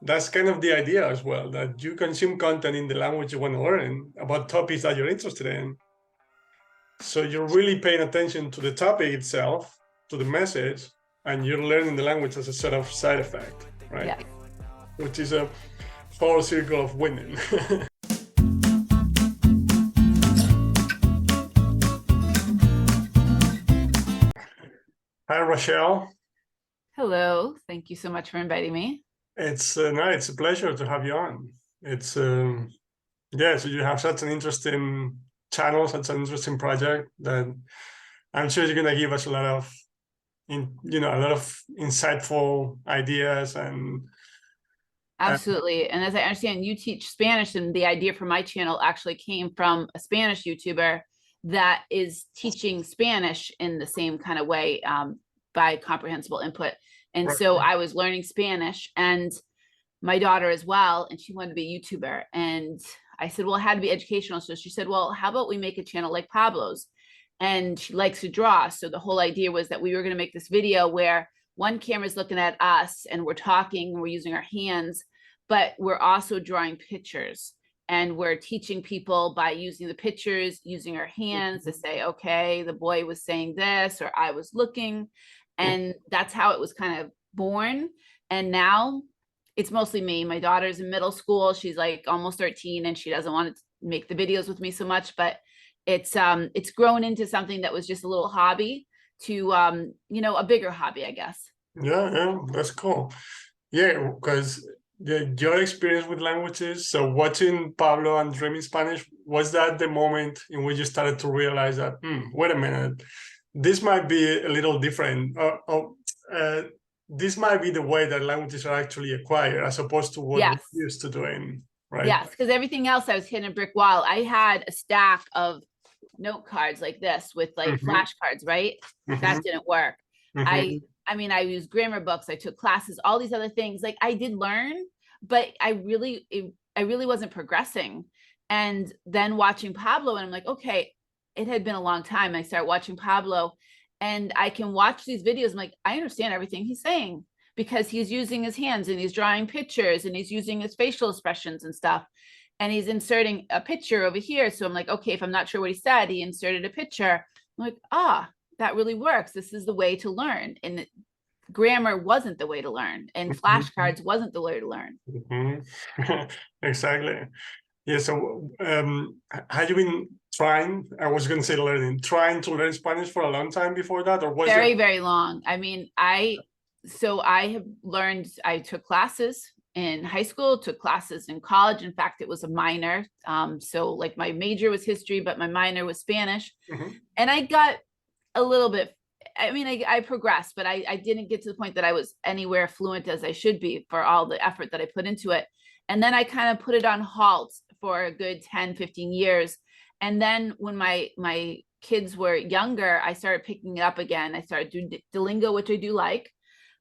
that's kind of the idea as well, that you consume content in the language you want to learn about topics that you're interested in. So you're really paying attention to the topic itself, to the message, and you're learning the language as a sort of side effect, right? Yeah. Which is a whole circle of winning. Hi, Rachelle. Hello. Thank you so much for inviting me. It's a pleasure to have you on. It's yeah, so you have such an interesting channel, such an interesting project that I'm sure you're gonna give us a lot of a lot of insightful ideas and Absolutely. And as I understand, you teach Spanish, and the idea for my channel actually came from a Spanish YouTuber that is teaching Spanish in the same kind of way, by comprehensible input. And right. so I was learning Spanish, and my daughter as well, and she wanted to be a YouTuber. And I said, well, it had to be educational. So she said, well, how about we make a channel like Pablo's? And she likes to draw. So the whole idea was that we were going to make this video where one camera's looking at us and we're talking, we're using our hands, but we're also drawing pictures. And we're teaching people by using the pictures, using our hands to say, okay, the boy was saying this, or I was looking. And that's how it was kind of born. And now it's mostly me. My daughter's in middle school. She's like almost 13, and she doesn't want to make the videos with me so much, but it's grown into something that was just a little hobby to a bigger hobby, I guess. Yeah, that's cool. Yeah, because your experience with languages, so watching Pablo and Dreaming Spanish, was that the moment in which you started to realize that, wait a minute, this might be a little different. This might be the way that languages are actually acquired as opposed to what Yes. we're used to doing, right? Yes, because everything else I was hitting a brick wall. I had a stack of note cards like this with like flashcards, right? That didn't work. I mean, I used grammar books, I took classes, all these other things. Like I did learn, but I really wasn't progressing. And then watching Pablo, and I'm like, okay, it had been a long time. I started watching Pablo, and I can watch these videos. I'm like, I understand everything he's saying, because he's using his hands and he's drawing pictures and he's using his facial expressions and stuff. And he's inserting a picture over here. So I'm like, okay, if I'm not sure what he said, he inserted a picture. I'm like, that really works. This is the way to learn. And grammar wasn't the way to learn, and flashcards wasn't the way to learn. Exactly. Yeah. So had you been trying, I was going to say trying to learn Spanish for a long time before that, or was it very long? I mean, I have learned, I took classes in high school, took classes in college. In fact, it was a minor. So like my major was history, but my minor was Spanish. And I got a little bit, I mean, I progressed, but I didn't get to the point that I was anywhere fluent as I should be for all the effort that I put into it. And then I kind of put it on halt for a good 10, 15 years. And then when my kids were younger, I started picking it up again. I started doing Duolingo, which I do like,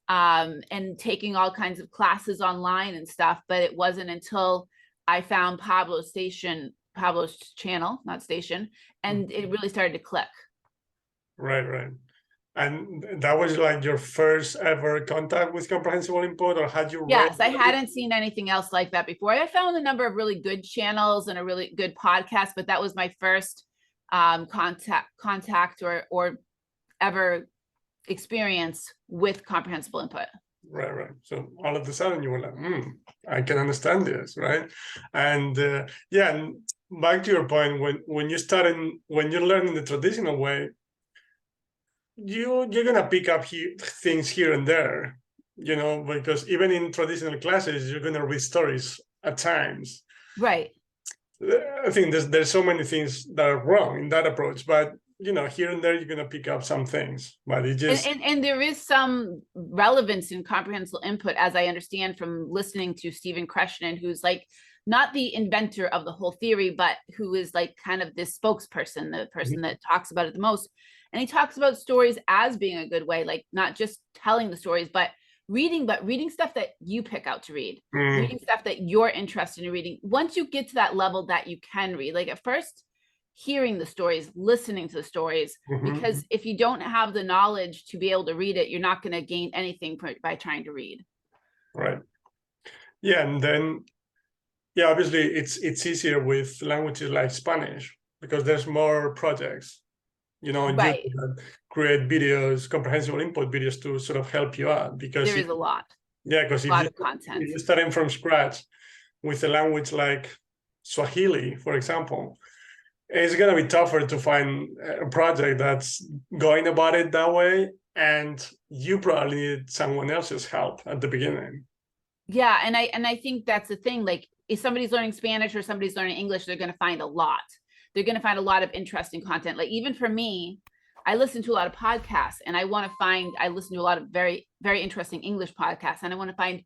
and taking all kinds of classes online and stuff. But it wasn't until I found Pablo's channel, not station, and it really started to click. Right. And that was like your first ever contact with comprehensible input, or had you? Yes, I hadn't seen anything else like that before. I found a number of really good channels and a really good podcast, but that was my first contact or ever experience with comprehensible input. Right. So all of a sudden you were like, I can understand this, right? And and back to your point, when you're learning the traditional way, you're gonna pick up things here and there, because even in traditional classes, you're gonna read stories at times. Right. I think there's so many things that are wrong in that approach, but here and there you're gonna pick up some things. But it just and there is some relevance in comprehensible input, as I understand from listening to Stephen Kreshnan, who's like not the inventor of the whole theory, but who is like kind of this spokesperson, the person that talks about it the most. And he talks about stories as being a good way, like not just telling the stories, but reading stuff that you pick out to read, reading stuff that you're interested in reading. Once you get to that level that you can read, like at first, hearing the stories, listening to the stories, because if you don't have the knowledge to be able to read it, you're not going to gain anything by trying to read. Right. Yeah, and then yeah, obviously it's easier with languages like Spanish because there's more projects, on YouTube Right. that create videos, comprehensible input videos to sort of help you out. Because There is a lot, because a lot of content. if you're starting from scratch with a language like Swahili, for example, it's gonna be tougher to find a project that's going about it that way, and you probably need someone else's help at the beginning. Yeah, and I think that's the thing. Like, if somebody's learning Spanish or somebody's learning English, they're going to find a lot. They're going to find a lot of interesting content. Like, even for me, I listen to a lot of podcasts, and I listen to a lot of very, very interesting English podcasts, and I want to find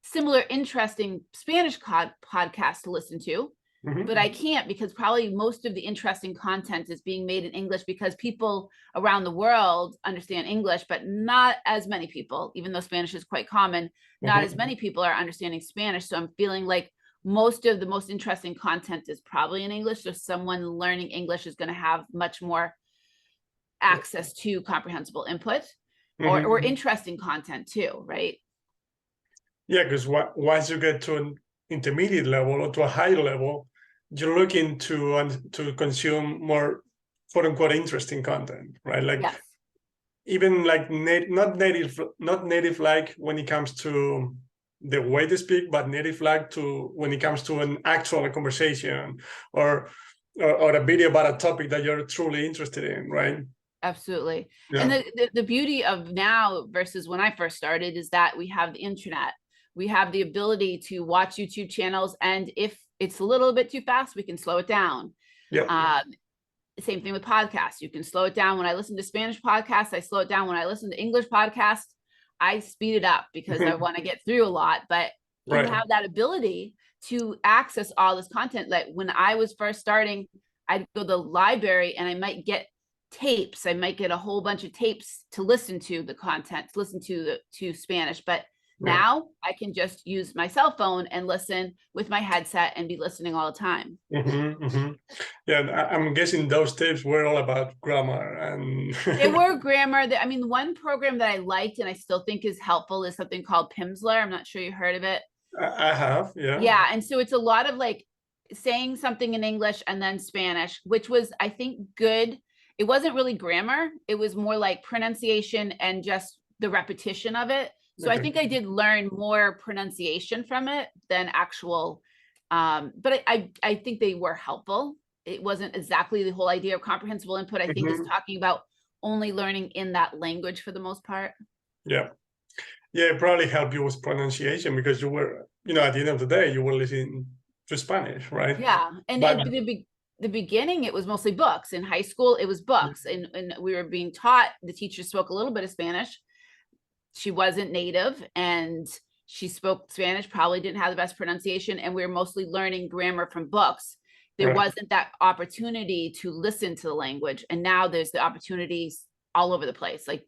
similar interesting Spanish podcasts to listen to. Mm-hmm. But I can't, because probably most of the interesting content is being made in English because people around the world understand English, but not as many people, even though Spanish is quite common, not as many people are understanding Spanish. So I'm feeling like most of the most interesting content is probably in English. So someone learning English is going to have much more access to comprehensible input or interesting content too, right? Yeah, because once you get to an intermediate level or to a higher level, you're looking to consume more quote unquote interesting content, right? Like Yes. even like not native like when it comes to the way they speak, but native like to when it comes to an actual conversation or a video about a topic that you're truly interested in, right? Absolutely. Yeah. And the beauty of now versus when I first started is that we have the internet. We have the ability to watch YouTube channels, and if it's a little bit too fast, we can slow it down. Yeah. Same thing with podcasts. You can slow it down. When I listen to Spanish podcasts, I slow it down. When I listen to English podcasts, I speed it up because I want to get through a lot. But you have that ability to access all this content. Like when I was first starting, I'd go to the library and I might get tapes. I might get a whole bunch of tapes to listen to the content, to listen to Spanish. But now I can just use my cell phone and listen with my headset and be listening all the time. Yeah, I'm guessing those tapes were all about grammar and they were grammar. I mean, one program that I liked and I still think is helpful is something called Pimsleur. I'm not sure you heard of it. I have, yeah. Yeah, and so it's a lot of like saying something in English and then Spanish, which was, I think, good. It wasn't really grammar. It was more like pronunciation and just the repetition of it. So I think I did learn more pronunciation from it than actual, but I think they were helpful. It wasn't exactly the whole idea of comprehensible input. I think is talking about only learning in that language for the most part. Yeah. Yeah, it probably helped you with pronunciation because you were, at the end of the day, you were listening to Spanish, right? Yeah. And the beginning, it was mostly books. In high school, it was books. And we were being taught, the teacher spoke a little bit of Spanish. She wasn't native and she spoke Spanish, probably didn't have the best pronunciation. And we were mostly learning grammar from books. There wasn't that opportunity to listen to the language. And now there's the opportunities all over the place. Like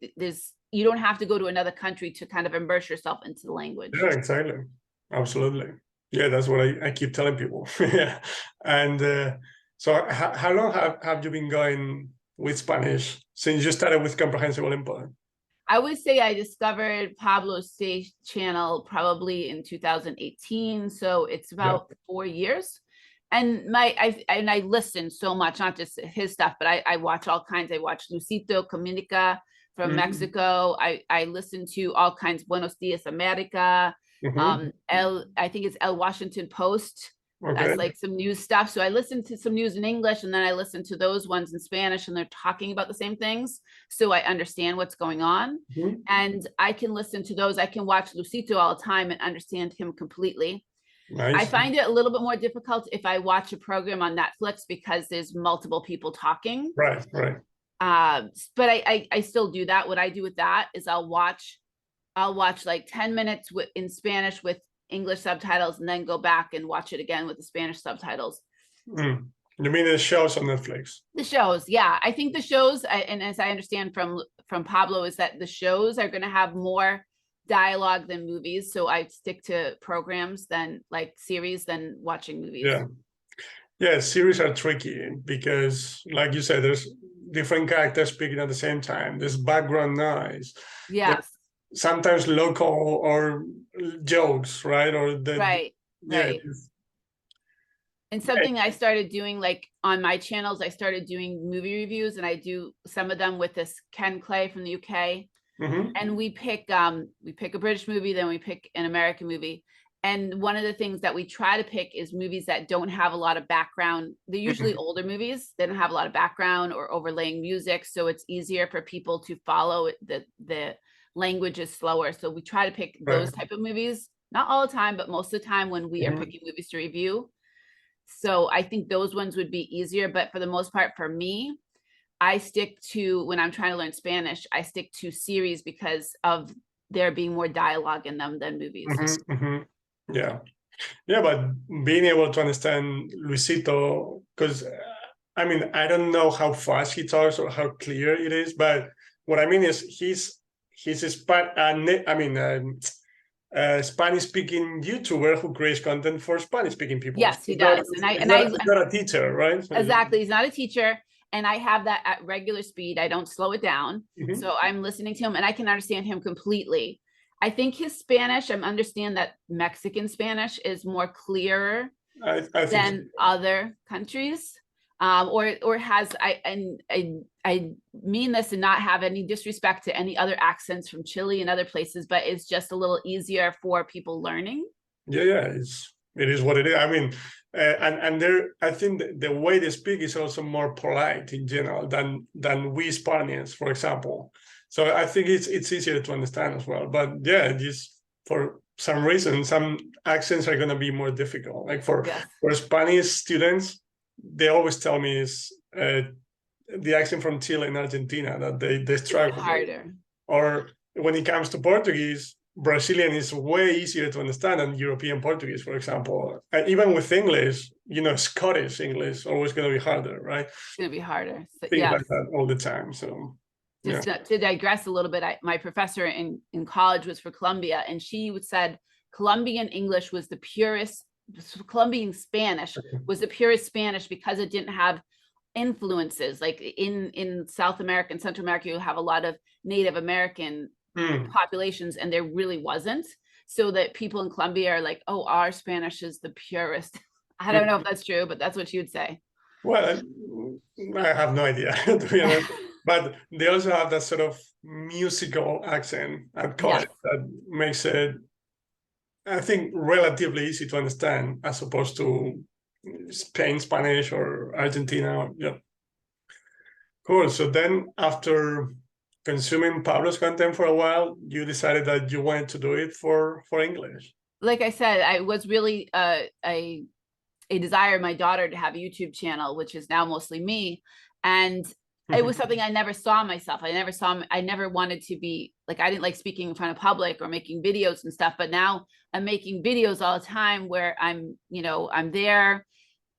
you don't have to go to another country to kind of immerse yourself into the language. Yeah, exactly. Absolutely. Yeah, that's what I keep telling people. Yeah. And so how long have you been going with Spanish since you started with comprehensible input? I would say I discovered Pablo's channel probably in 2018. So it's about 4 years. And I listen so much, not just his stuff, but I watch all kinds. I watch Lucito Comunica from Mexico. I listen to all kinds, Buenos Dias America. I think it's El Washington Post. That's like some news stuff. So I listen to some news in English and then I listen to those ones in Spanish and they're talking about the same things. So I understand what's going on. And I can listen to those. I can watch Lucito all the time and understand him completely. Nice. I find it a little bit more difficult if I watch a program on Netflix because there's multiple people talking. Right. But I still do that. What I do with that is I'll watch like 10 minutes in Spanish with English subtitles and then go back and watch it again with the Spanish subtitles. You mean the shows on Netflix? The shows, yeah. I think the shows, and as I understand from Pablo, is that the shows are going to have more dialogue than movies. So I stick to programs than like series than watching movies. Yeah, series are tricky because, like you said, there's different characters speaking at the same time. There's background noise. Yes. sometimes local or jokes, right? Or Right, yeah, right. And something I started doing, like on my channels, I started doing movie reviews, and I do some of them with this Ken Clay from the UK. And we pick a British movie, then we pick an American movie. And one of the things that we try to pick is movies that don't have a lot of background. They're usually older movies. They don't have a lot of background or overlaying music, so it's easier for people to follow. The language is slower, so we try to pick those type of movies. Not all the time, but most of the time when we are picking movies to review. So I think those ones would be easier. But for the most part, for me, I stick to, when I'm trying to learn Spanish, I stick to series because of there being more dialogue in them than movies. Yeah. Yeah, but being able to understand Luisito, because I mean, I don't know how fast he talks or how clear it is, but what I mean is he's a Spanish-speaking YouTuber who creates content for Spanish-speaking people. Yes, he does. He's not a teacher, right? So exactly. He's not a teacher. And I have that at regular speed. I don't slow it down. So I'm listening to him and I can understand him completely. I think his Spanish, I understand that Mexican Spanish is more clearer than other countries. Or has, I mean this and not have any disrespect to any other accents from Chile and other places, but it's just a little easier for people learning. Yeah, it is what it is. I mean, and there, I think the way they speak is also more polite in general than we Spaniards, for example. So I think it's easier to understand as well. But yeah, just for some reason, some accents are going to be more difficult. Like for Spanish students, they always tell me is the accent from Chile and Argentina that they struggle harder. with. Or when it comes to Portuguese, Brazilian is way easier to understand than European Portuguese, for example. Even with English, Scottish English is always going to be harder, right? It's going to be harder. So, things like that all the time. So just to digress a little bit, my professor in college was for Colombia, and she said Colombian English was the purest, Colombian Spanish was the purest Spanish because it didn't have influences. Like in South America and Central America, you have a lot of Native American populations, and there really wasn't. So that people in Colombia are like, oh, our Spanish is the purest. I don't know if that's true, but that's what she would say. Well, I have no idea, to be honest. But they also have that sort of musical accent at college that makes it, I think, relatively easy to understand as opposed to Spain, Spanish, or Argentina. Yeah. Cool. So then after consuming Pablo's content for a while, you decided that you wanted to do it for English. Like I said, I was really a desire of my daughter to have a YouTube channel, which is now mostly me. And it was something I never saw myself. I never wanted to be like, I didn't like speaking in front of public or making videos and stuff, but now I'm making videos all the time where I'm there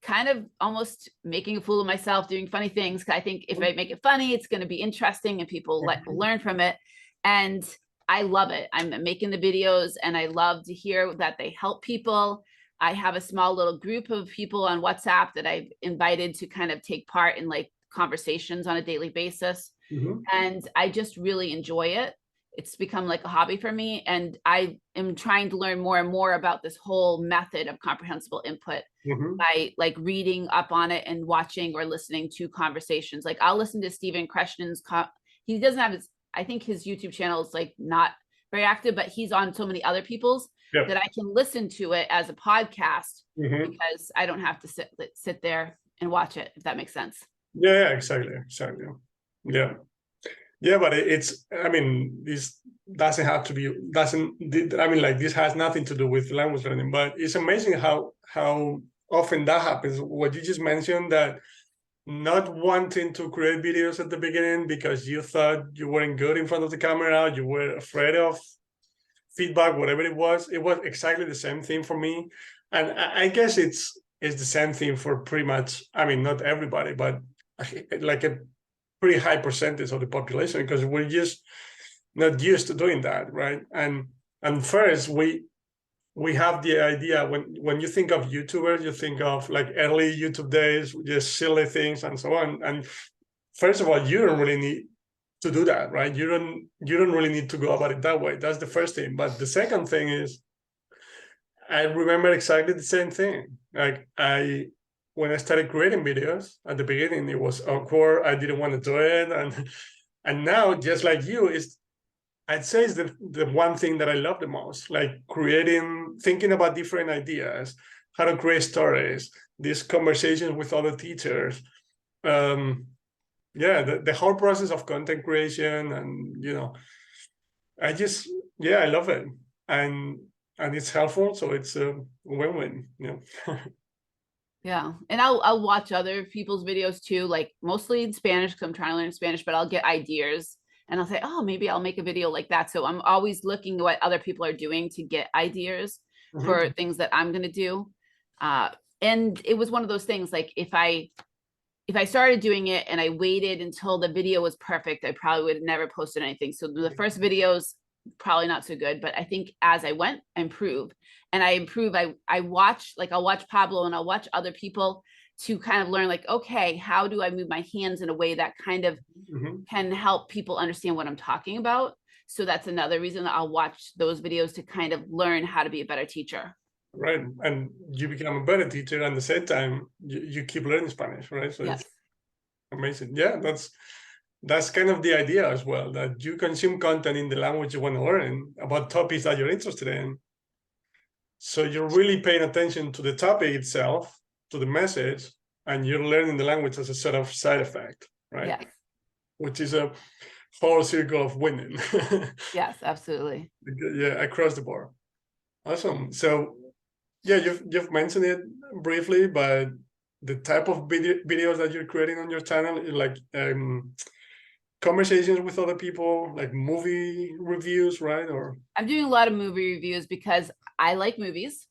kind of almost making a fool of myself, doing funny things. Cause I think if I make it funny, it's going to be interesting and people learn from it. And I love it. I'm making the videos and I love to hear that they help people. I have a small little group of people on WhatsApp that I've invited to kind of take part in like conversations on a daily basis. And I just really enjoy it. It's become like a hobby for me. And I am trying to learn more and more about this whole method of comprehensible input by like reading up on it and watching or listening to conversations. Like I'll listen to Stephen Kreshton's, he doesn't have his, I think his YouTube channel is like not very active, but he's on so many other people's that I can listen to it as a podcast because I don't have to sit there and watch it, if that makes sense. Yeah, exactly. Yeah, but it's, I mean, this doesn't have to be, like this has nothing to do with language learning, but it's amazing how often that happens. What you just mentioned, that not wanting to create videos at the beginning because you thought you weren't good in front of the camera, you were afraid of feedback, whatever it was exactly the same thing for me. And I guess it's the same thing for pretty much, I mean, not everybody, but like a pretty high percentage of the population, because we're just not used to doing that, right? And first we have the idea, when you think of YouTubers, you think of like early YouTube days, just silly things and so on. And first of all, you don't really need to do that, right? You don't really need to go about it that way. That's the first thing. But the second thing is, I remember exactly the same thing. Like when I started creating videos at the beginning, it was awkward. I didn't want to do it, and now, just like you, I'd say it's the one thing that I love the most, like thinking about different ideas, how to create stories, these conversations with other teachers. Yeah, the whole process of content creation, and I love it, and it's helpful, so it's a win-win. Yeah. And I'll watch other people's videos too, like mostly in Spanish because I'm trying to learn Spanish, but I'll get ideas and I'll say, oh, maybe I'll make a video like that. So I'm always looking at what other people are doing to get ideas for things that I'm gonna do. And it was one of those things, like if I started doing it and I waited until the video was perfect, I probably would have never posted anything. So the first videos, probably not so good, but I think as I went, I improve. And I improve. I watch, like I'll watch Pablo and I'll watch other people to kind of learn, like, okay, how do I move my hands in a way that kind of can help people understand what I'm talking about? So that's another reason that I'll watch those videos to kind of learn how to be a better teacher. Right. And you become a better teacher, and at the same time, you keep learning Spanish, right? So Yes. it's amazing. Yeah, that's kind of the idea as well, that you consume content in the language you want to learn about topics that you're interested in. So you're really paying attention to the topic itself, to the message, and you're learning the language as a sort of side effect, right? Yes. Which is a whole circle of winning. Yes, absolutely. Yeah, across the board. Awesome. So yeah, you've mentioned it briefly, but the type of videos that you're creating on your channel, like conversations with other people, like movie reviews, right? Or I'm doing a lot of movie reviews because I like movies.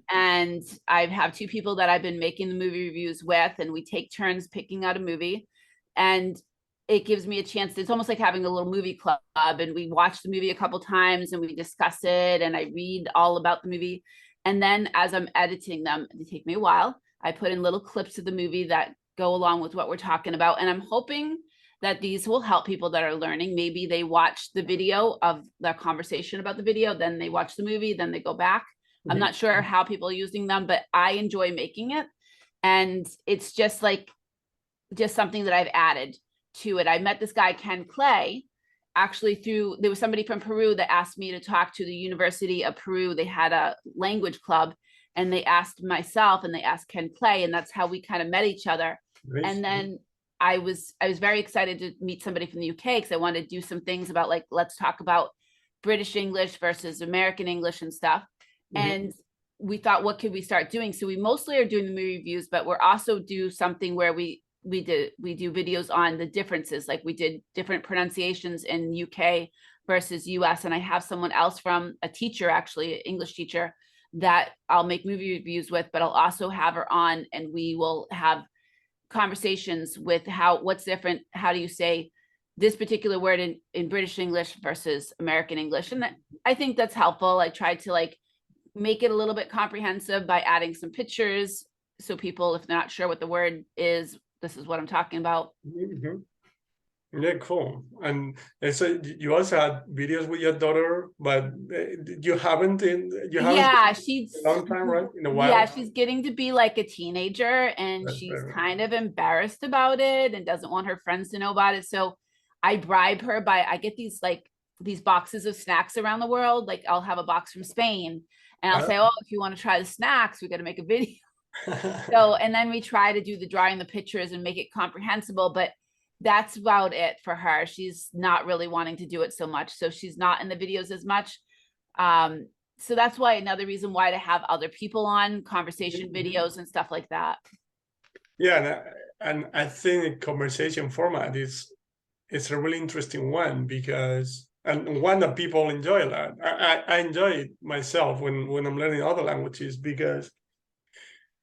And I have two people that I've been making the movie reviews with, and we take turns picking out a movie. And it gives me a chance. It's almost like having a little movie club, and we watch the movie a couple times and we discuss it, and I read all about the movie. And then as I'm editing them, they take me a while. I put in little clips of the movie that go along with what we're talking about. And I'm hoping that these will help people that are learning. Maybe they watch the video of their conversation about the video, then they watch the movie, then they go back. I'm not sure how people are using them, but I enjoy making it. And it's just something that I've added to it. I met this guy, Ken Clay, actually there was somebody from Peru that asked me to talk to the University of Peru. They had a language club, and they asked myself and they asked Ken Clay, and that's how we kind of met each other. Nice. And then I was very excited to meet somebody from the UK because I wanted to do some things about, like, let's talk about British English versus American English and stuff. And we thought, what could we start doing? So we mostly are doing the movie reviews, but we're also do something where we do videos on the differences. Like we did different pronunciations in UK versus US. And I have someone else from a teacher, actually an English teacher, that I'll make movie reviews with, but I'll also have her on and we will have conversations with what's different. How do you say this particular word in British English versus American English? And I think that's helpful. I tried to make it a little bit comprehensive by adding some pictures. So people, if they're not sure what the word is, this is what I'm talking about. Yeah, cool. And so you also had videos with your daughter, but you haven't she's a long time, right? In a while. Yeah, she's getting to be like a teenager, and she's kind of embarrassed about it and doesn't want her friends to know about it. So I bribe her I get these boxes of snacks around the world. Like I'll have a box from Spain, and I'll say, oh, if you want to try the snacks, we got to make a video. So, and then we try to do the drawing the pictures and make it comprehensible, but that's about it for her. She's not really wanting to do it so much. So she's not in the videos as much. So that's why another reason why to have other people on conversation videos and stuff like that. Yeah. And I think conversation format is a really interesting one because, and one that people enjoy a lot. I enjoy it myself when I'm learning other languages because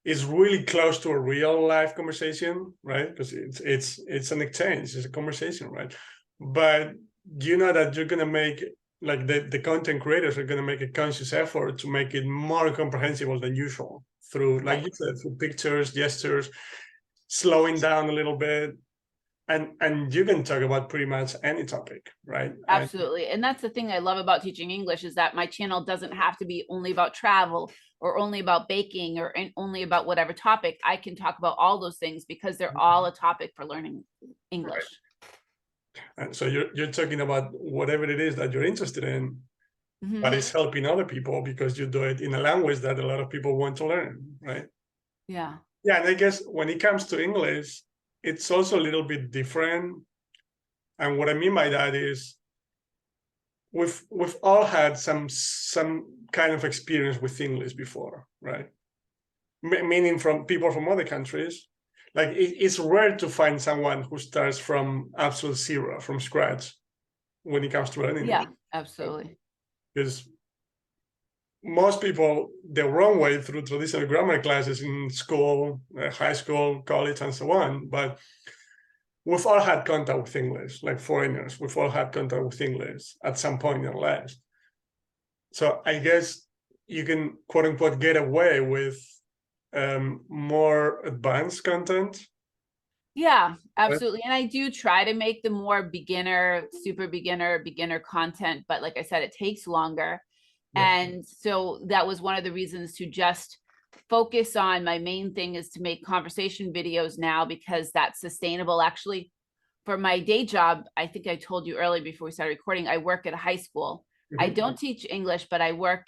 it's really close to a real life conversation, right? Because it's an exchange, it's a conversation, right? But you know that you're gonna make, like, the content creators are gonna make a conscious effort to make it more comprehensible than usual through, like you said, through pictures, gestures, slowing down a little bit. and you can talk about pretty much any topic, right? And Absolutely. And that's the thing I love about teaching English is that my channel doesn't have to be only about travel or only about baking or only about whatever topic. I can talk about all those things because they're all a topic for learning English. and so you're talking about whatever it is that you're interested in, but Mhm. it's helping other people because you do it in a language that a lot of people want to learn, right? Yeah. Yeah, and I guess when it comes to English, it's also a little bit different. And what I mean by that is we've all had some kind of experience with English before, right? Meaning from people from other countries. Like it's rare to find someone who starts from absolute zero, from scratch, when it comes to learning Yeah, English. absolutely. Because most people the wrong way through traditional grammar classes in school, high school, college, and so on. But we've all had contact with English, like foreigners. We've all had contact with English at some point in our lives. So I guess you can quote unquote get away with more advanced content. Yeah, Right? absolutely. And I do try to make the more beginner, super beginner content, but like I said, it takes longer. Yeah. And so that was one of the reasons to just focus on my main thing is to make conversation videos now because that's sustainable. Actually, for my day job, I think I told you earlier before we started recording, I work at a high school. I Mhm. don't teach English, but I work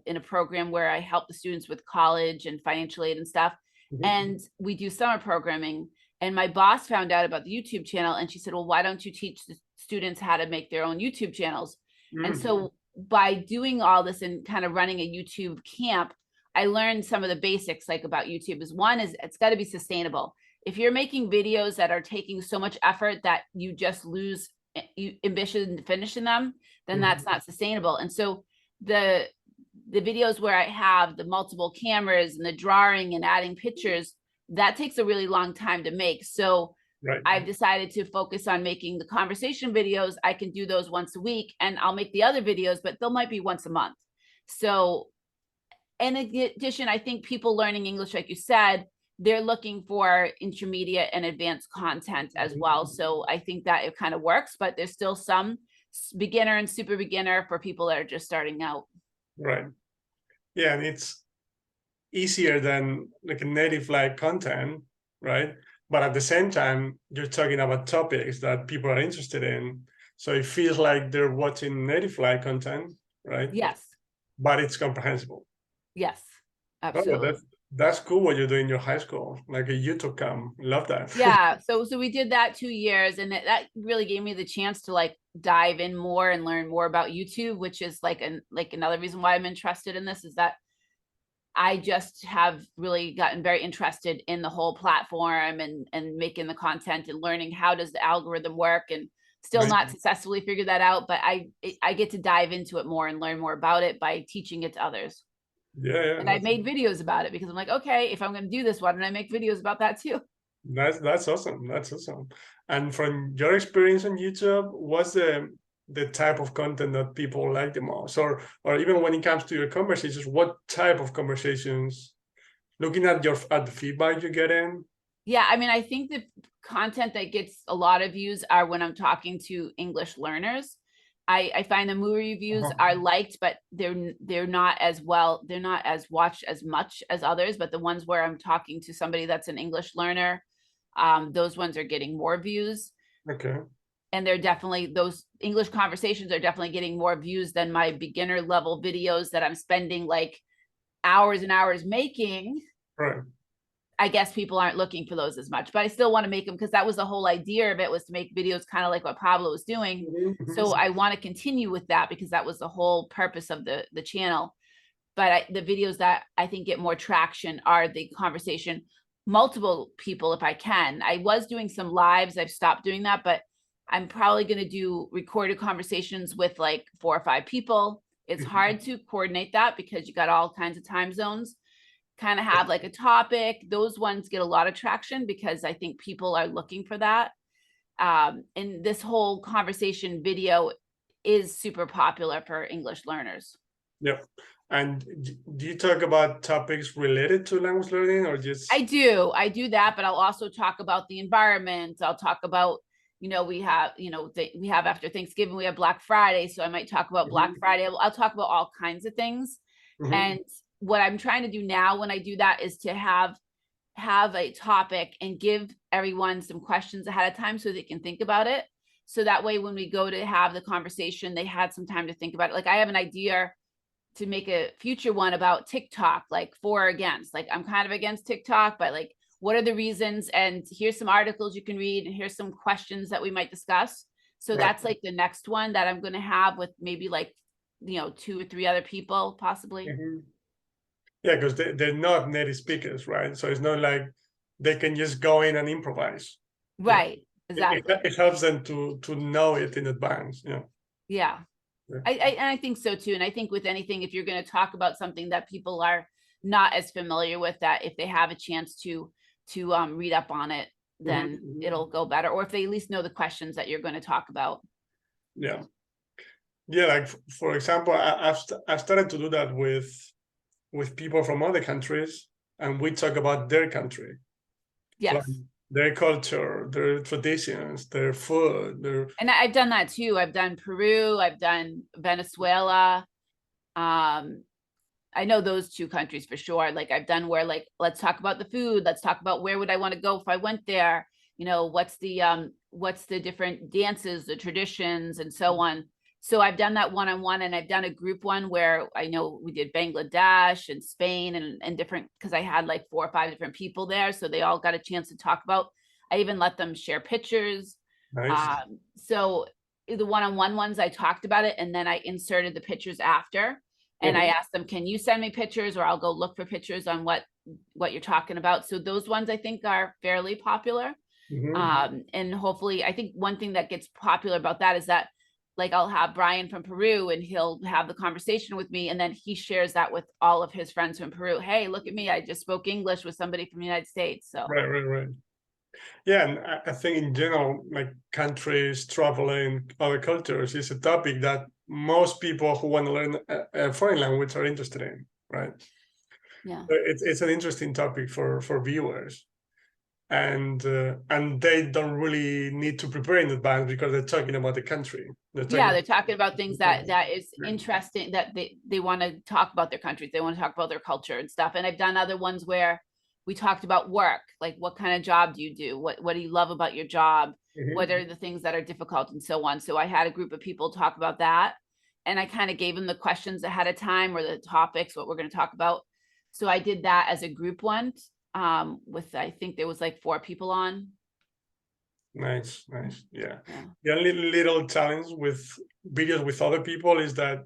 in a program where I help the students with college and financial aid and stuff. Mhm. And we do summer programming. And my boss found out about the YouTube channel and she said, well, why don't you teach the students how to make their own YouTube channels? And Mhm. so by doing all this and kind of running a YouTube camp, I learned some of the basics like about YouTube is one is it's got to be sustainable. If you're making videos that are taking so much effort that you just lose ambition finishing them, then that's not sustainable. And so the videos where I have the multiple cameras and the drawing and adding pictures, that takes a really long time to make. So Right. I've decided to focus on making the conversation videos. I can do those once a week and I'll make the other videos, but they might be once a month. So in addition, I think people learning English, like you said, they're looking for intermediate and advanced content as well. So I think that it kind of works, but there's still some beginner and super beginner for people that are just starting out. Right. Yeah, and it's easier than like a native like content, right? But at the same time, you're talking about topics that people are interested in. So it feels like they're watching native like content, right? Yes. But it's comprehensible. Yes. Oh, Absolutely. that's cool what you're doing in your high school, like a YouTube cam. Love that. Yeah. So we did that 2 years and that really gave me the chance to like dive in more and learn more about YouTube, which is like another reason why I'm interested in this is that I just have really gotten very interested in the whole platform and making the content and learning how does the algorithm work and still Nice. not successfully figured that out, but I get to dive into it more and learn more about it by teaching it to others. Yeah, And I've made videos about it because I'm like, okay, if I'm going to do this, why don't I make videos about that too? that's awesome. That's awesome. And from your experience on YouTube, what's the type of content that people like the most, or even when it comes to your conversations, what type of conversations? Looking at the feedback you get in. Yeah, I mean, I think the content that gets a lot of views are when I'm talking to English learners. I find the movie reviews are liked, but they're not as well, they're not as watched as much as others. But the ones where I'm talking to somebody that's an English learner, those ones are getting more views. Okay. And they're definitely those English conversations are definitely getting more views than my beginner level videos that I'm spending like hours and hours making. Right. I guess people aren't looking for those as much, but I still want to make them because that was the whole idea of it was to make videos kind of like what Pablo was doing. So I want to continue with that because that was the whole purpose of the channel. But the videos that I think get more traction are the conversation, multiple people if I can. I was doing some lives. I've stopped doing that, but I'm probably going to do recorded conversations with like 4 or 5 people. It's hard to coordinate that because you got all kinds of time zones. Kind of have like a topic. Those ones get a lot of traction because I think people are looking for that. And this whole conversation video is super popular for English learners. Yep. And do you talk about topics related to language learning or just? I do that, but I'll also talk about the environment. I'll talk about, we have, we have after Thanksgiving, we have Black Friday. So I might talk about Black Friday. I'll talk about all kinds of things. And what I'm trying to do now when I do that is to have a topic and give everyone some questions ahead of time so they can think about it. So that way, when we go to have the conversation, they had some time to think about it. Like I have an idea to make a future one about TikTok, like for or against. Like I'm kind of against TikTok, but like, what are the reasons? And here's some articles you can read, and here's some questions that we might discuss. So that's like the next one that I'm going to have with maybe like, 2 or 3 other people possibly. Yeah, because they're not native speakers, right? So it's not like they can just go in and improvise. Right. Exactly. It helps them to know it in advance. Yeah. I think so too. And I think with anything, if you're going to talk about something that people are not as familiar with, that if they have a chance to read up on it, then it'll go better. Or if they at least know the questions that you're going to talk about. Yeah. Like for example, I've started to do that with people from other countries, and we talk about their country. Yes. Like their culture, their traditions, their food, and I've done that too. I've done Peru, I've done Venezuela. I know those 2 countries for sure. Like I've done where like, let's talk about the food. Let's talk about where would I want to go if I went there? What's the different dances, the traditions, and so on. So I've done that one-on-one, and I've done a group one where I know we did Bangladesh and Spain and different, because I had like 4 or 5 different people there. So they all got a chance to talk about, I even let them share pictures. Nice. So the one-on-one ones, I talked about it, and then I inserted the pictures after. And I asked them, can you send me pictures, or I'll go look for pictures on what you're talking about. So those ones I think are fairly popular. And hopefully, I think one thing that gets popular about that is that like I'll have Brian from Peru, and he'll have the conversation with me, and then he shares that with all of his friends from Peru. Hey, look at me, I just spoke English with somebody from the United States. So right. Yeah, and I think in general, like countries, traveling, other cultures is a topic that most people who want to learn a foreign language are interested in, right? Yeah. It's an interesting topic for viewers, and they don't really need to prepare in advance because they're talking about the country. They're talking about things that is interesting, that they want to talk about their countries. They want to talk about their culture and stuff. And I've done other ones where we talked about work, like what kind of job do you do? What do you love about your job? What are the things that are difficult, and so on. So I had a group of people talk about that, and I kind of gave them the questions ahead of time, or the topics, what we're going to talk about. So I did that as a group one, with, I think there was like 4 people on. Nice. Yeah. The only little challenge with videos with other people is that,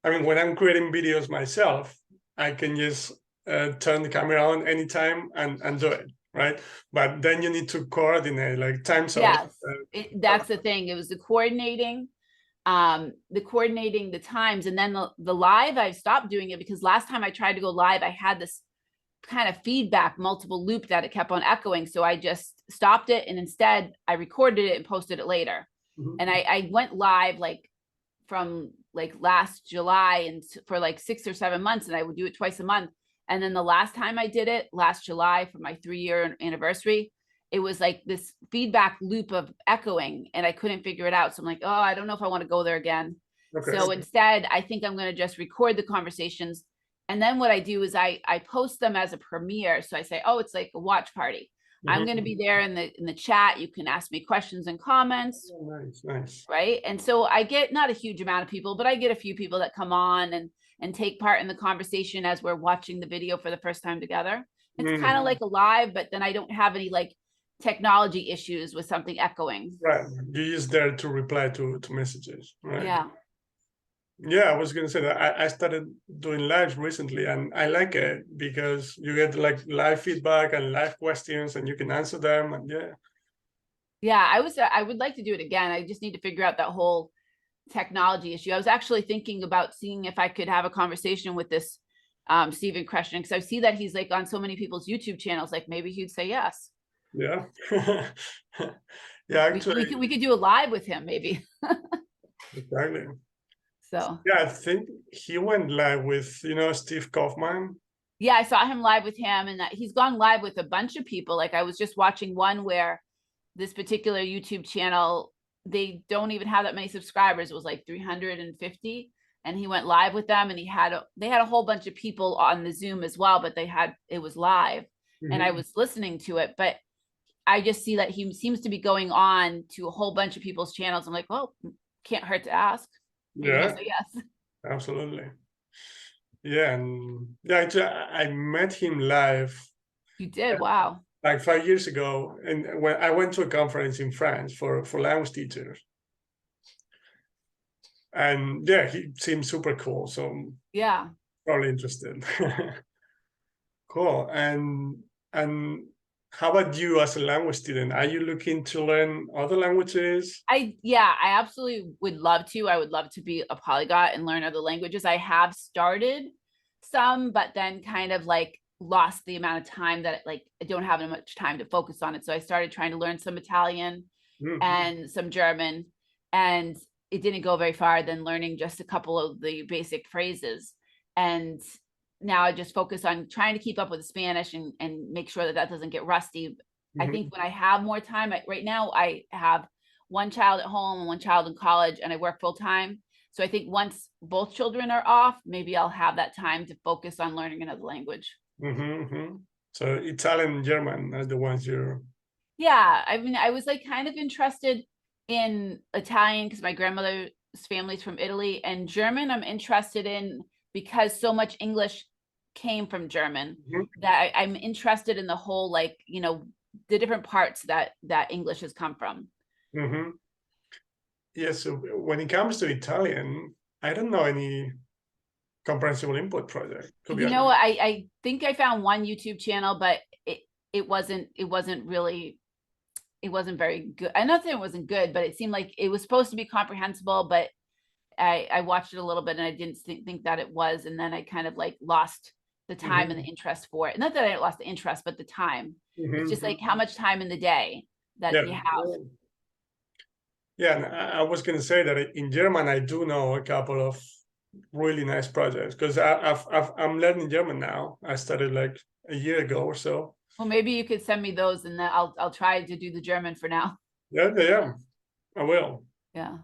I mean, when I'm creating videos myself, I can just turn the camera on anytime and do it, right? But then you need to coordinate like time zones. Yes, that's the thing. It was the coordinating the times, and then the live, I've stopped doing it because last time I tried to go live, I had this kind of feedback multiple loop that it kept on echoing. So I just stopped it, and instead I recorded it and posted it later. And I went live like from like last July, and for like 6 or 7 months, and I would do it twice a month. And then the last time I did it last July for my 3-year anniversary, it was like this feedback loop of echoing, and I couldn't figure it out. So I'm like, oh, I don't know if I want to go there again. So instead, I think I'm going to just record the conversations. And then what I do is I post them as a premiere. So I say, oh, it's like a watch party. I'm going to be there in the chat. You can ask me questions and comments. Nice. Right. And so I get not a huge amount of people, but I get a few people that come on and take part in the conversation as we're watching the video for the first time together. It's kind of like a live, but then I don't have any like technology issues with something echoing. Right. You're just there to reply to messages, right? Yeah, I was gonna say that I started doing live recently, and I like it because you get like live feedback and live questions, and you can answer them, and I would like to do it again. I just need to figure out that whole technology issue. I was actually thinking about seeing if I could have a conversation with this Stephen Kreshnan, because I see that he's like on so many people's YouTube channels. Like maybe he'd say yes. Yeah. Yeah, actually, we could do a live with him, maybe. exactly. So Yeah, I think he went live with, Steve Kaufman. yeah, I saw him live with him, and that he's gone live with a bunch of people. Like I was just watching one where this particular YouTube channel, they don't even have that many subscribers. It was like 350. And he went live with them, and they had a whole bunch of people on the Zoom as well, but it was live. And I was listening to it, but I just see that he seems to be going on to a whole bunch of people's channels. I'm like, well, can't hurt to ask. Maybe he'll Yeah, say yes. absolutely. Yeah, and yeah, actually, I met him live You did. Wow. like 5 years ago, and when I went to a conference in France for language teachers, and yeah, he seemed super cool, so I'm Yeah. probably interested. Cool. And how about you as a language student? Are you looking to learn other languages? Yeah, I absolutely would love to. I would love to be a polyglot and learn other languages. I have started some, but then kind of like lost the amount of time that like I don't have much time to focus on it. So I started trying to learn some Italian and some German, and it didn't go very far than learning just a couple of the basic phrases. And now I just focus on trying to keep up with Spanish and make sure that that doesn't get rusty. I think when I have more time, right now I have one child at home and one child in college, and I work full time. So I think once both children are off, maybe I'll have that time to focus on learning another language. So Italian and German are the ones you're. Yeah, I mean, I was like kind of interested in Italian because my grandmother's family's from Italy, and German I'm interested in because so much English came from German that I'm interested in the whole, like, the different parts that English has come from. Yeah, so when it comes to Italian, I don't know any comprehensible input project, to be honest. I think I found one YouTube channel, but it wasn't very good. I'm not saying it wasn't good, but it seemed like it was supposed to be comprehensible, but I watched it a little bit and I didn't think that it was, and then I kind of like lost the time and the interest for it. Not that I lost the interest, but the time. It's just like how much time in the day that you have. Yeah, and I was going to say that in German, I do know a couple of really nice projects because I'm learning German now. I started like a year ago or so. Well, maybe you could send me those, and then I'll try to do the German for now. Yeah, I will. Yeah.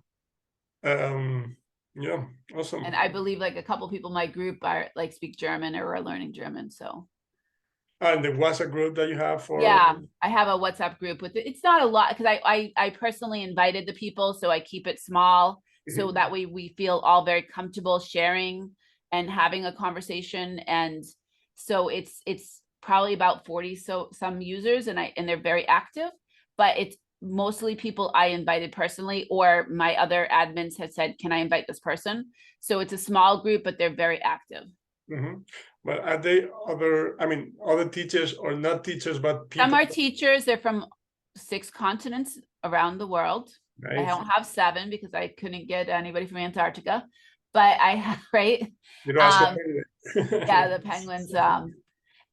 Yeah, awesome. And I believe like a couple people in my group are like speak German or are learning German. So And the WhatsApp group that you have for. yeah, I have a WhatsApp group with it. It's not a lot because I personally invited the people, so I keep it small so that way we feel all very comfortable sharing and having a conversation. And so it's probably about 40 some users, and they're very active, but it's mostly people I invited personally, or my other admins have said, can I invite this person? So it's a small group, but they're very active. But are they other teachers or not teachers, but people? Some are teachers. They're from 6 continents around the world. Nice. I don't have 7 because I couldn't get anybody from Antarctica, but I have, right? Yeah, the penguins.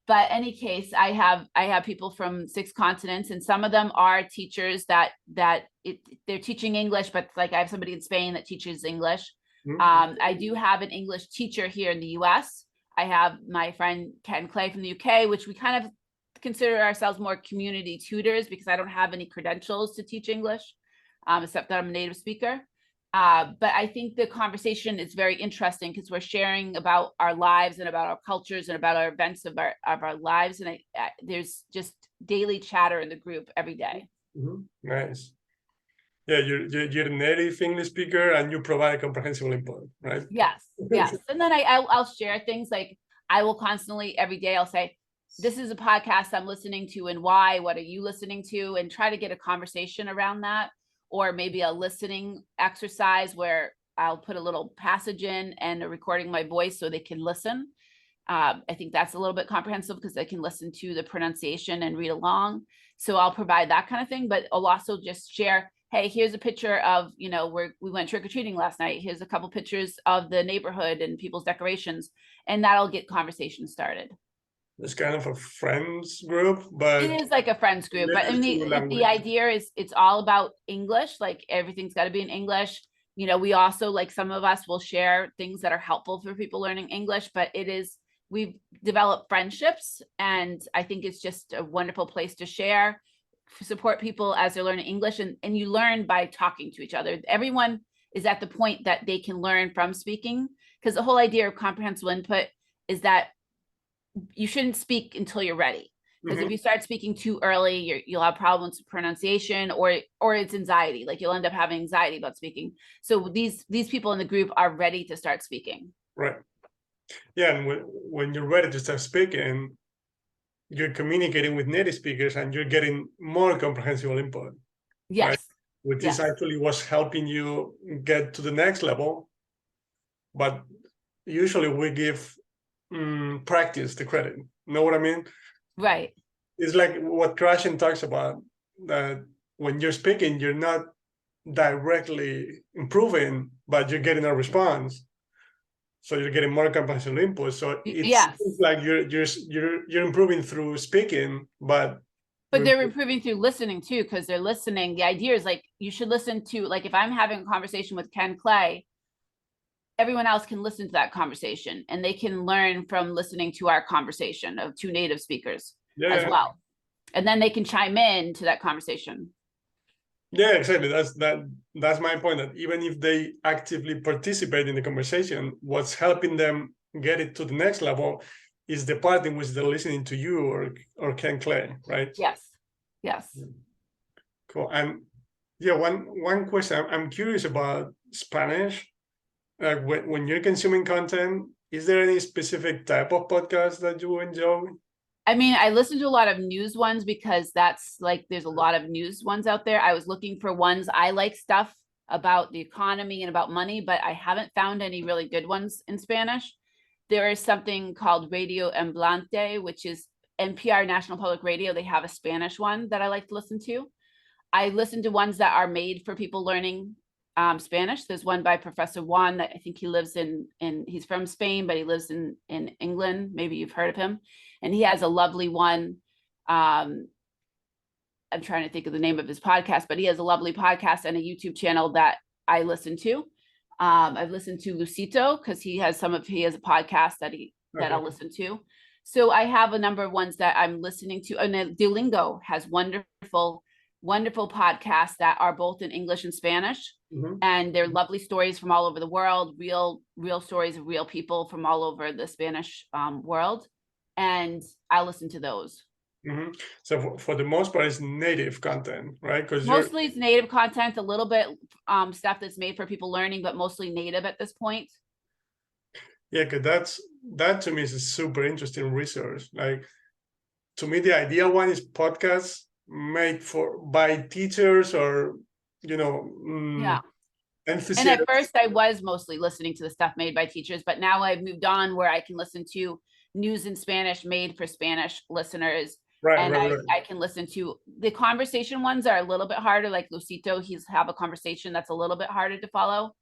But any case, I have people from 6 continents, and some of them are teachers that they're teaching English, but like I have somebody in Spain that teaches English. I do have an English teacher here in the US. I have my friend Ken Clay from the UK, which we kind of consider ourselves more community tutors because I don't have any credentials to teach English, except that I'm a native speaker. But I think the conversation is very interesting because we're sharing about our lives and about our cultures and about our events of our lives. And there's just daily chatter in the group every day. Nice. Yeah, you're a native English speaker and you provide comprehensible input, right? Yes. And then I'll share things like I will constantly every day I'll say, this is a podcast I'm listening to and why, what are you listening to? And try to get a conversation around that. Or maybe a listening exercise where I'll put a little passage in and a recording my voice so they can listen. I think that's a little bit comprehensive because they can listen to the pronunciation and read along. So I'll provide that kind of thing, but I'll also just share, hey, here's a picture of, we went trick-or-treating last night. Here's a couple pictures of the neighborhood and people's decorations, and that'll get conversation started. It's kind of a friends group, but it is like a friends group. But I mean, the idea is it's all about English. Like everything's got to be in English. You know, we also, like, some of us will share things that are helpful for people learning English, but we've developed friendships, and I think it's just a wonderful place to share, support people as they're learning English, and you learn by talking to each other. Everyone is at the point that they can learn from speaking, because the whole idea of comprehensive input is that you shouldn't speak until you're ready. Because if you start speaking too early, you'll have problems with pronunciation, or it's anxiety. Like, you'll end up having anxiety about speaking. So these people in the group are ready to start speaking. Right. Yeah, and when you're ready to start speaking, you're communicating with native speakers and you're getting more comprehensible input. Yes. Right? Which yes. is actually what's helping you get to the next level. But usually we give practice the credit. Know what I mean? Right. It's like what Krashen talks about, that when you're speaking, you're not directly improving, but you're getting a response. So you're getting more comprehensible input. So it's like you're improving through speaking, but they're improving through listening too, because they're listening. The idea is, like, you should listen to, like, if I'm having a conversation with Ken Clay, everyone else can listen to that conversation, and they can learn from listening to our conversation of two native speakers as well. And then they can chime in to that conversation. Yeah, exactly. That's my point, that even if they actively participate in the conversation, what's helping them get it to the next level is the part in which they're listening to you or Ken Clay, right? Yes. Cool. And yeah, one question, I'm curious about Spanish. Like, when you're consuming content, is there any specific type of podcast that you enjoy? I mean, I listen to a lot of news ones, because that's, like, there's a lot of news ones out there. I was looking for ones. I like stuff about the economy and about money, but I haven't found any really good ones in Spanish. There is something called Radio Emblante, which is NPR, National Public Radio. They have a Spanish one that I like to listen to. I listen to ones that are made for people learning Spanish. There's one by Professor Juan that I think he lives in he's from Spain, but he lives in England. Maybe you've heard of him. And he has a lovely one. I'm trying to think of the name of his podcast, but he has a lovely podcast and a YouTube channel that I listen to. I've listened to Lucito, because he has a podcast that I'll listen to. So I have a number of ones that I'm listening to. And Duolingo has wonderful podcasts that are both in English and Spanish. And they're lovely stories from all over the world, real stories of real people from all over the Spanish world. And I listen to those. So for the most part, it's native content, right? Because mostly it's native content, a little bit stuff that's made for people learning, but mostly native at this point. Yeah, because that to me is a super interesting resource. Like, to me, the ideal one is podcasts made by teachers or enthusiasts. And at first I was mostly listening to the stuff made by teachers, but now I've moved on where I can listen to news in Spanish made for Spanish listeners. I can listen to the conversation ones are a little bit harder, like Lucito. He's have a conversation that's a little bit harder to follow,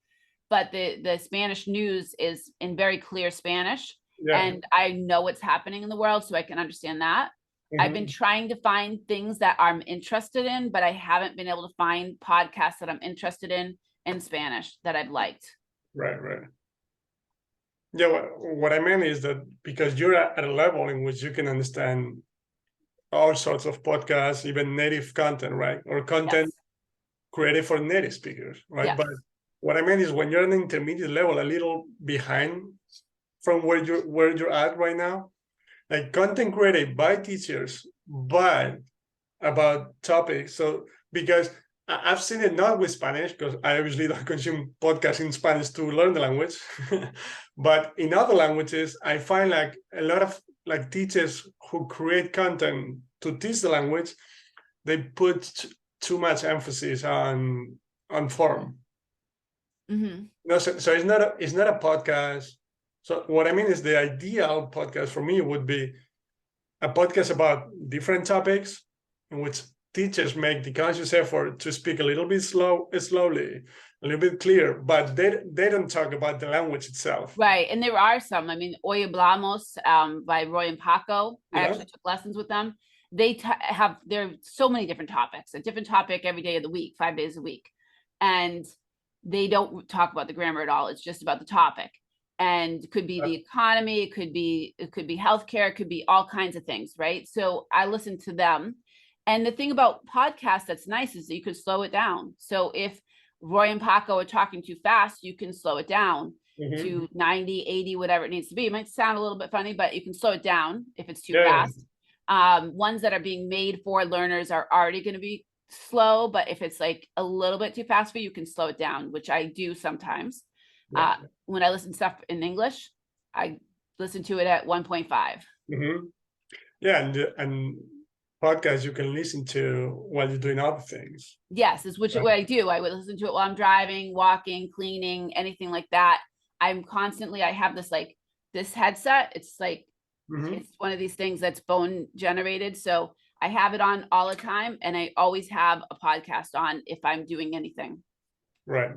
but the Spanish news is in very clear Spanish, and I know what's happening in the world, so I can understand that. I've been trying to find things that I'm interested in, but I haven't been able to find podcasts that I'm interested in Spanish that I've liked. Right. Yeah, what I meant is that because you're at a level in which you can understand all sorts of podcasts, even native content, right? Or content created for native speakers, right? But what I meant is, when you're at an intermediate level, a little behind from where you're at right now, like content created by teachers, but about topics. So, because I've seen it not with Spanish, because I obviously don't consume podcasts in Spanish to learn the language, but in other languages, I find like a lot of like teachers who create content to teach the language, they put too much emphasis on form. No, so it's not a podcast. So what I mean is, the ideal podcast for me would be a podcast about different topics in which teachers make the conscious effort to speak a little bit slowly, a little bit clear, but they don't talk about the language itself. Right. And there are some, I mean, Hoy Hablamos by Roy and Paco. I actually took lessons with them. There are so many different topics, a different topic every day of the week, 5 days a week. And they don't talk about the grammar at all. It's just about the topic. And it could be the economy, it could be healthcare, it could be all kinds of things, right? So I listen to them. And the thing about podcasts that's nice is that you can slow it down. So if Roy and Paco are talking too fast, you can slow it down to 90, 80, whatever it needs to be. It might sound a little bit funny, but you can slow it down if it's too fast. Ones that are being made for learners are already going to be slow, but if it's like a little bit too fast for you, you can slow it down, which I do sometimes. When I listen to stuff in English, I listen to it at 1.5. Yeah, and podcasts you can listen to while you're doing other things. Yes, is which what I do. I would listen to it while I'm driving, walking, cleaning, anything like that. I'm constantly, I have this like this headset. It's like it's one of these things that's bone generated. So I have it on all the time, and I always have a podcast on if I'm doing anything. Right.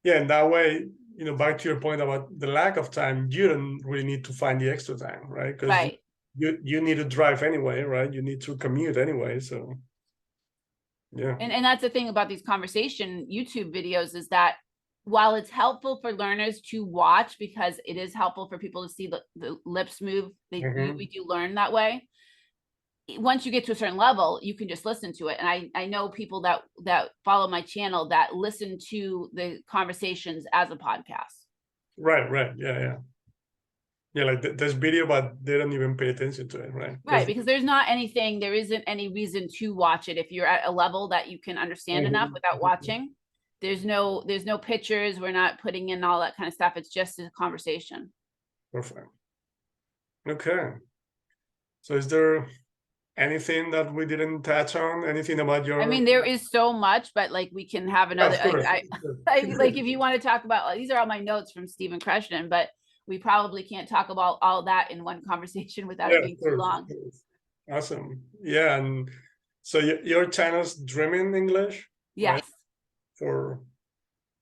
Yeah, and that way, you know, back to your point about the lack of time, you don't really need to find the extra time, right? Because you need to drive anyway, right? You need to commute anyway. So yeah. And that's the thing about these conversation YouTube videos is that while it's helpful for learners to watch, because it is helpful for people to see the lips move, we do learn that way. Once you get to a certain level, you can just listen to it. And I know people that follow my channel that listen to the conversations as a podcast. Right. Yeah. Like there's video, but they don't even pay attention to it, right? Right, because there isn't any reason to watch it if you're at a level that you can understand enough without watching. There's no pictures. We're not putting in all that kind of stuff. It's just a conversation. Perfect. Okay. So is there anything that we didn't touch on? Anything about your? I mean, there is so much, but like we can have another. Like if you want to talk about, these are all my notes from Stephen Kreshnan, but we probably can't talk about all that in one conversation without it being too long. Awesome. Yeah, and so your channel's Dreaming English. Yes. Right? For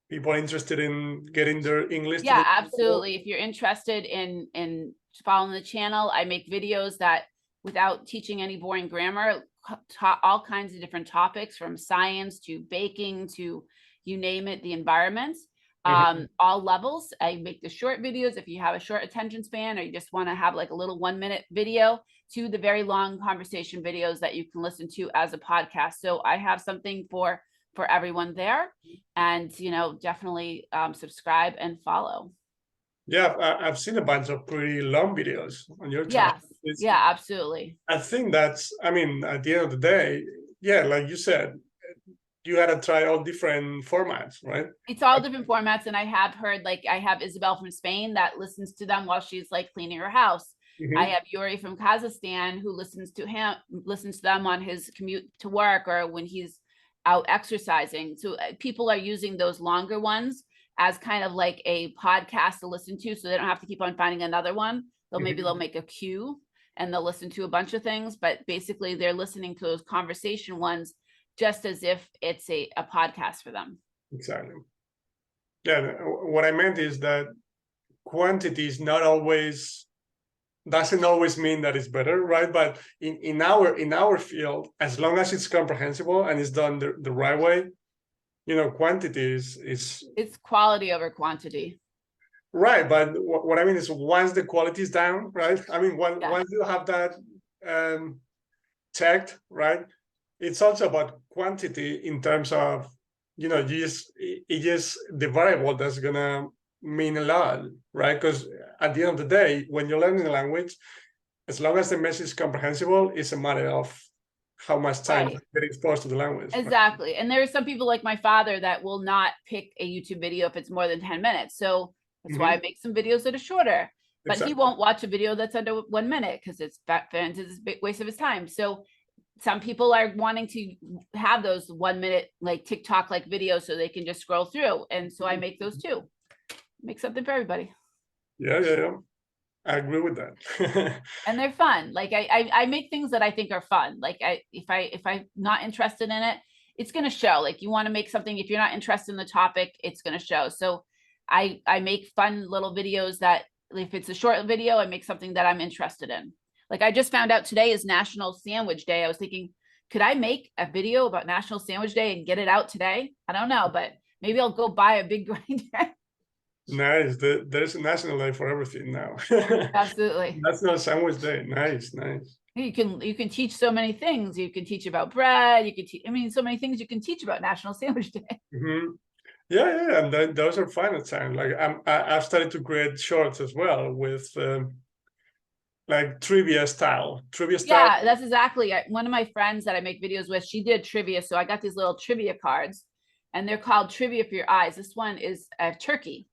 people interested in getting their English. Yeah, absolutely. If you're interested in following the channel, I make videos that, without teaching any boring grammar, all kinds of different topics, from science to baking to you name it, the environment, all levels. I make the short videos if you have a short attention span, or you just want to have like a little 1-minute video, to the very long conversation videos that you can listen to as a podcast. So I have something for everyone there, and you know, definitely subscribe and follow. Yeah, I've seen a bunch of pretty long videos on your channel. Yes. Yeah, absolutely. I think that's, I mean, at the end of the day, yeah, like you said, you had to try all different formats, right? It's all different formats. And I have heard, like, I have Isabel from Spain that listens to them while she's like cleaning her house. I have Yuri from Kazakhstan who listens to them on his commute to work, or when he's out exercising. So people are using those longer ones as kind of like a podcast to listen to, so they don't have to keep on finding another one. Maybe they'll make a queue and they'll listen to a bunch of things, but basically they're listening to those conversation ones just as if it's a podcast for them. Exactly. Yeah, what I meant is that quantity is not always, doesn't always mean that it's better, right? But in our field, as long as it's comprehensible and it's done the right way, you know, quantity is it's quality over quantity. Right, but what I mean is, once the quality is down, right? I mean, once you have that checked, right? It's also about quantity in terms of, you know, it just the variable that's gonna mean a lot, right? Because at the end of the day, when you're learning a language, as long as the message is comprehensible, it's a matter of how much time you get exposed to the language. Exactly. Right? And there are some people like my father that will not pick a YouTube video if it's more than 10 minutes. So that's why I make some videos that are shorter. But he won't watch a video that's under 1 minute because it's a waste of his time. So some people are wanting to have those 1 minute, like TikTok like videos, so they can just scroll through. And so I make those too. Make something for everybody. Yeah. I agree with that. And they're fun. Like I make things that I think are fun. Like if I'm not interested in it, it's going to show. Like, you want to make something, if you're not interested in the topic, it's going to show. So I make fun little videos that, if it's a short video, I make something that I'm interested in. Like, I just found out today is National Sandwich Day. I was thinking, could I make a video about National Sandwich Day and get it out today? I don't know, but Maybe I'll go buy a big grinder. Nice. There's a national day for everything now. Absolutely. National Sandwich Day. Nice, nice. You can teach so many things. You can teach about bread. You can teach, I mean, so many things you can teach about National Sandwich Day. Yeah, and those are fun at times. Like I've started to create shorts as well with like trivia style. Yeah, that's exactly. One of my friends that I make videos with, she did trivia. So I got these little trivia cards and they're called Trivia for Your Eyes. This one is a turkey.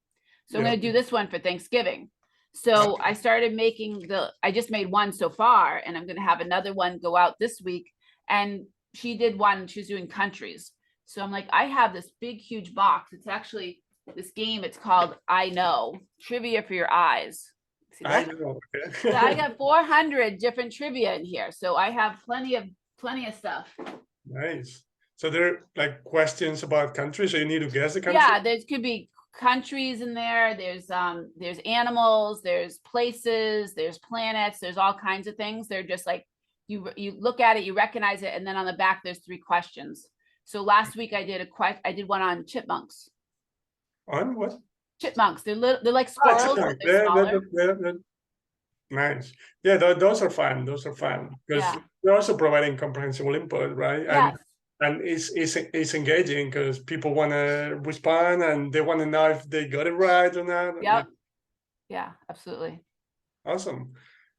So I'm going to do this one for Thanksgiving. So I started making I just made one so far, and I'm going to have another one go out this week. And she did one, she was doing countries. So I'm like, I have this big, huge box. It's actually this game. It's called I Know, Trivia for Your Eyes. See that? I know. Okay. So I got 400 different trivia in here. So I have plenty of stuff. Nice. So there are like questions about countries, so you need to guess the country. Yeah, there could be countries in there. There's animals, there's places, there's planets, there's all kinds of things. They're just like you look at it, you recognize it, and then on the back there's 3 questions. So last week I did one on chipmunks. On what? Chipmunks. They're like squirrels, but they're smaller. Nice. Yeah, those are fun. Those are fun because they're also providing comprehensible input, right? Yes. And it's engaging because people want to respond and they want to know if they got it right or not. Yep. Yeah, absolutely. Awesome.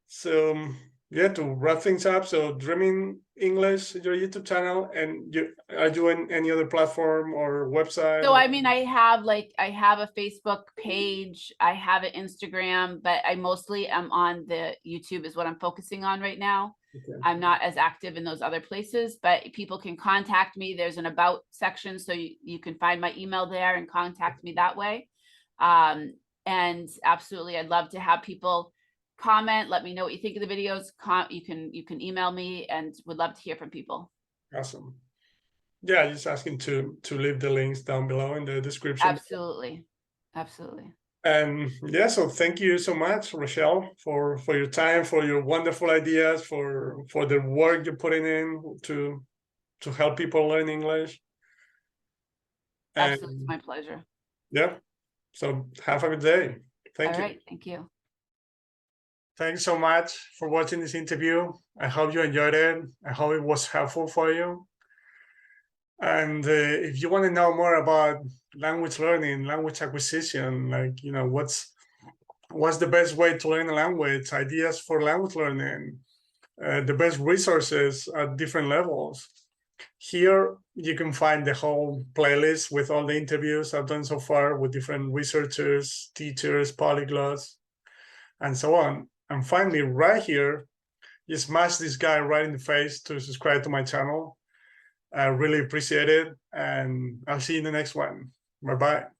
So yeah, to wrap things up, so Dreaming English, your YouTube channel, and are you in any other platform or website? So I mean, I have a Facebook page, I have an Instagram, but I mostly am on the YouTube is what I'm focusing on right now. Okay. I'm not as active in those other places, but people can contact me. There's an about section, so you can find my email there and contact me that way. And absolutely, I'd love to have people comment, let me know what you think of the videos. You can email me, and would love to hear from people. Awesome. Yeah, just asking to leave the links down below in the description. Absolutely. And yeah, so thank you so much, Rachelle, for your time, for your wonderful ideas, for the work you're putting in to help people learn English. Absolutely, it's my pleasure. Yeah. So have a good day. Thank you. All right, thank you. Thanks so much for watching this interview. I hope you enjoyed it. I hope it was helpful for you. And if you want to know more about language learning, language acquisition, like, you know, what's the best way to learn a language, ideas for language learning, the best resources at different levels. Here you can find the whole playlist with all the interviews I've done so far with different researchers, teachers, polyglots, and so on. And finally, right here, you smash this guy right in the face to subscribe to my channel. I really appreciate it, and I'll see you in the next one. Bye-bye.